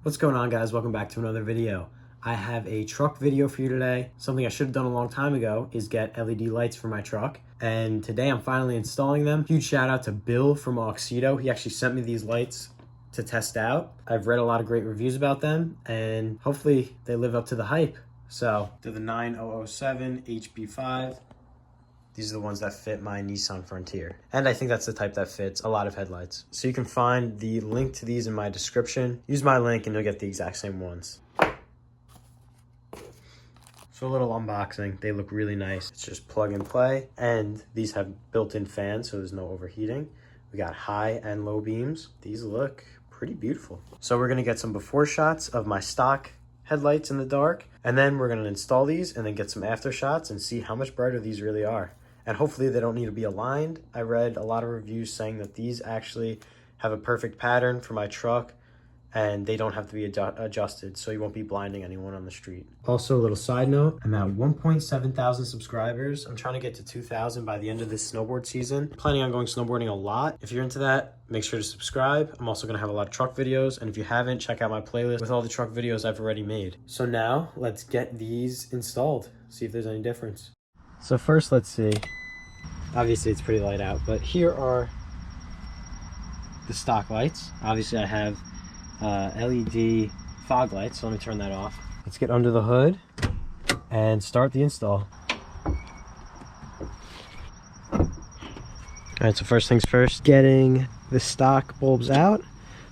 What's going on, guys? Welcome back to another video. I have a truck video for you today. Something I should have done a long time ago is get LED lights for my truck, and today I'm finally installing them. Huge shout out to Bill from Auxito. He actually sent me these lights to test out. I've read a lot of great reviews about them, and hopefully they live up to the hype. So they're the 9007 HB5. These are the ones that fit my Nissan Frontier. And I think that's the type that fits a lot of headlights. So you can find the link to these in my description. Use my link and you'll get the exact same ones. So a little unboxing. They look really nice. It's just plug and play. And these have built-in fans, so there's no overheating. We got high and low beams. These look pretty beautiful. So we're gonna get some before shots of my stock headlights in the dark. And then we're gonna install these and then get some after shots and see how much brighter these really are. And hopefully they don't need to be aligned. I read a lot of reviews saying that these actually have a perfect pattern for my truck and they don't have to be adjusted, so you won't be blinding anyone on the street. Also, a little side note, I'm at 1.7 thousand subscribers. I'm trying to get to 2,000 by the end of this snowboard season. Planning on going snowboarding a lot. If you're into that, make sure to subscribe. I'm also gonna have a lot of truck videos, and if you haven't, check out my playlist with all the truck videos I've already made. So now, let's get these installed, see if there's any difference. So first, let's see. Obviously, it's pretty light out, but here are the stock lights. Obviously, I have LED fog lights, so let me turn that off. Let's get under the hood and start the install. All right, so first things first, getting the stock bulbs out.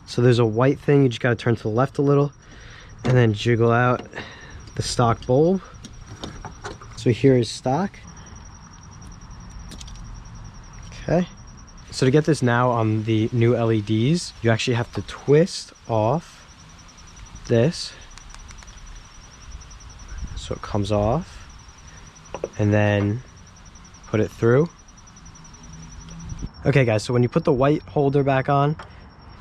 So there's a white thing, you just gotta turn to the left a little and then jiggle out the stock bulb. So here is stock. Okay. So to get this now on the new LEDs, you actually have to twist off this so it comes off and then put it through. Okay guys, so when you put the white holder back on,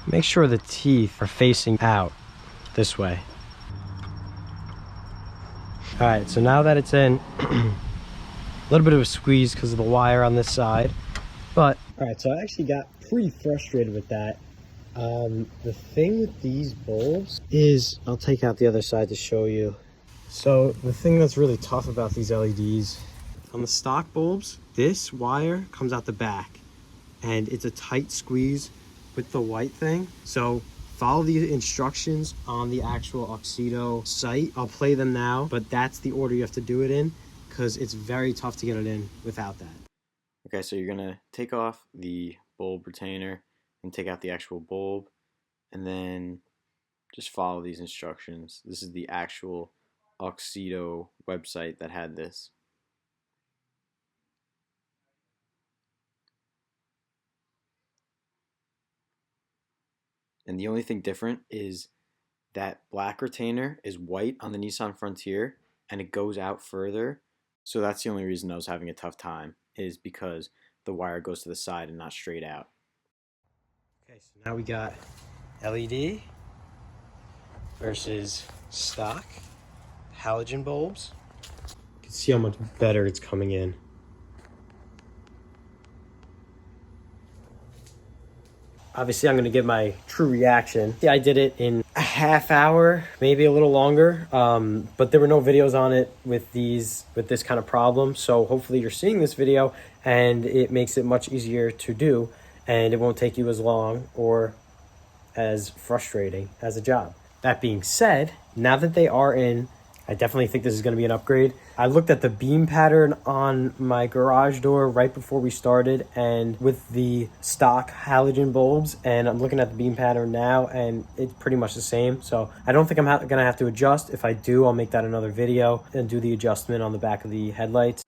make sure the teeth are facing out this way. All right, so now that it's in, a little bit of a squeeze because of the wire on this side, but all right, so I actually got pretty frustrated with that. The thing with these bulbs is, I'll take out the other side to show you. So the thing that's really tough about these LEDs, on the stock bulbs, this wire comes out the back and it's a tight squeeze with the white thing. So follow the instructions on the actual Auxito site. I'll play them now, but that's the order you have to do it in because it's very tough to get it in without that. Okay, so you're gonna take off the bulb retainer and take out the actual bulb, and then just follow these instructions. This is the actual Auxito website that had this. And the only thing different is that black retainer is white on the Nissan Frontier and it goes out further. So that's the only reason I was having a tough time, is because the wire goes to the side and not straight out. Okay, so now we got LED versus stock halogen bulbs. You can see how much better it's coming in. Obviously, I'm gonna give my true reaction. Yeah, I did it in a half hour, maybe a little longer, but there were no videos on it with this kind of problem. So hopefully you're seeing this video and it makes it much easier to do and it won't take you as long or as frustrating as a job. That being said, now that they are in, I definitely think this is going to be an upgrade. I looked at the beam pattern on my garage door right before we started and with the stock halogen bulbs, and I'm looking at the beam pattern now and it's pretty much the same. So I don't think I'm going to have to adjust. If I do, I'll make that another video and do the adjustment on the back of the headlights.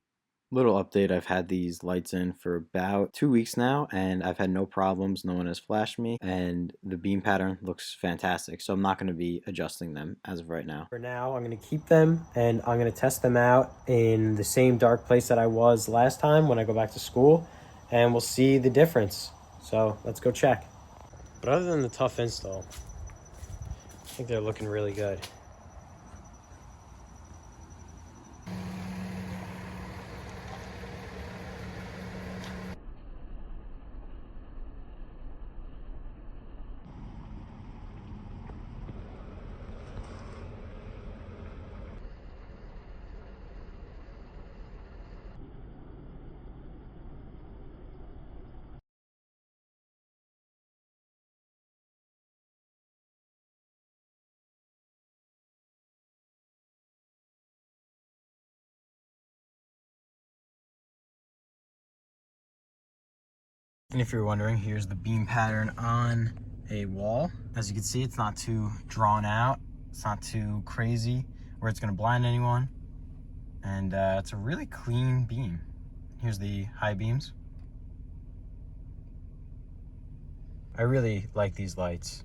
Little update, I've had these lights in for about 2 weeks now and I've had no problems. No one has flashed me and the beam pattern looks fantastic. So I'm not going to be adjusting them as of right now. For now, I'm going to keep them and I'm going to test them out in the same dark place that I was last time when I go back to school, and we'll see the difference. So let's go check. But other than the tough install, I think they're looking really good. And if you're wondering, here's the beam pattern on a wall. As you can see, it's not too drawn out. It's not too crazy where it's gonna blind anyone. And it's a really clean beam. Here's the high beams. I really like these lights.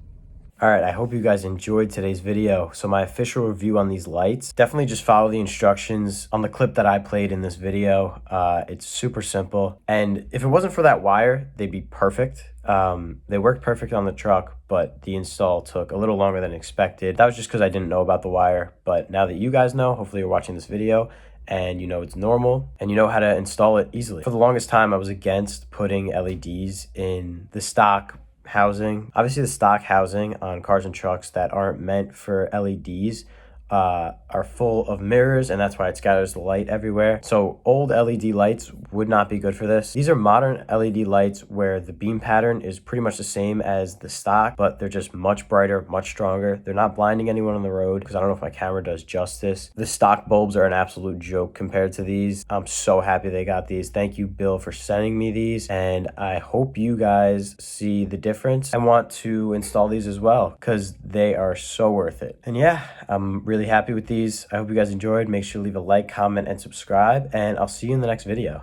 All right, I hope you guys enjoyed today's video. So my official review on these lights, definitely just follow the instructions on the clip that I played in this video. It's super simple. And if it wasn't for that wire, they'd be perfect. They worked perfect on the truck, but the install took a little longer than expected. That was just because I didn't know about the wire. But now that you guys know, hopefully you're watching this video and you know it's normal and you know how to install it easily. For the longest time, I was against putting LEDs in the stock housing. Obviously, the stock housing on cars and trucks that aren't meant for LEDs are full of mirrors, and that's why it scatters the light everywhere. So old LED lights would not be good for this. These are modern LED lights where the beam pattern is pretty much the same as the stock, but they're just much brighter, much stronger. They're not blinding anyone on the road, because I don't know if my camera does justice. The stock bulbs are an absolute joke compared to these. I'm so happy they got these. Thank you, Bill, for sending me these, and I hope you guys see the difference and want to install these as well, because they are so worth it. And yeah, I'm really happy with these. I hope you guys enjoyed. Make sure to leave a like, comment, and subscribe, and I'll see you in the next video.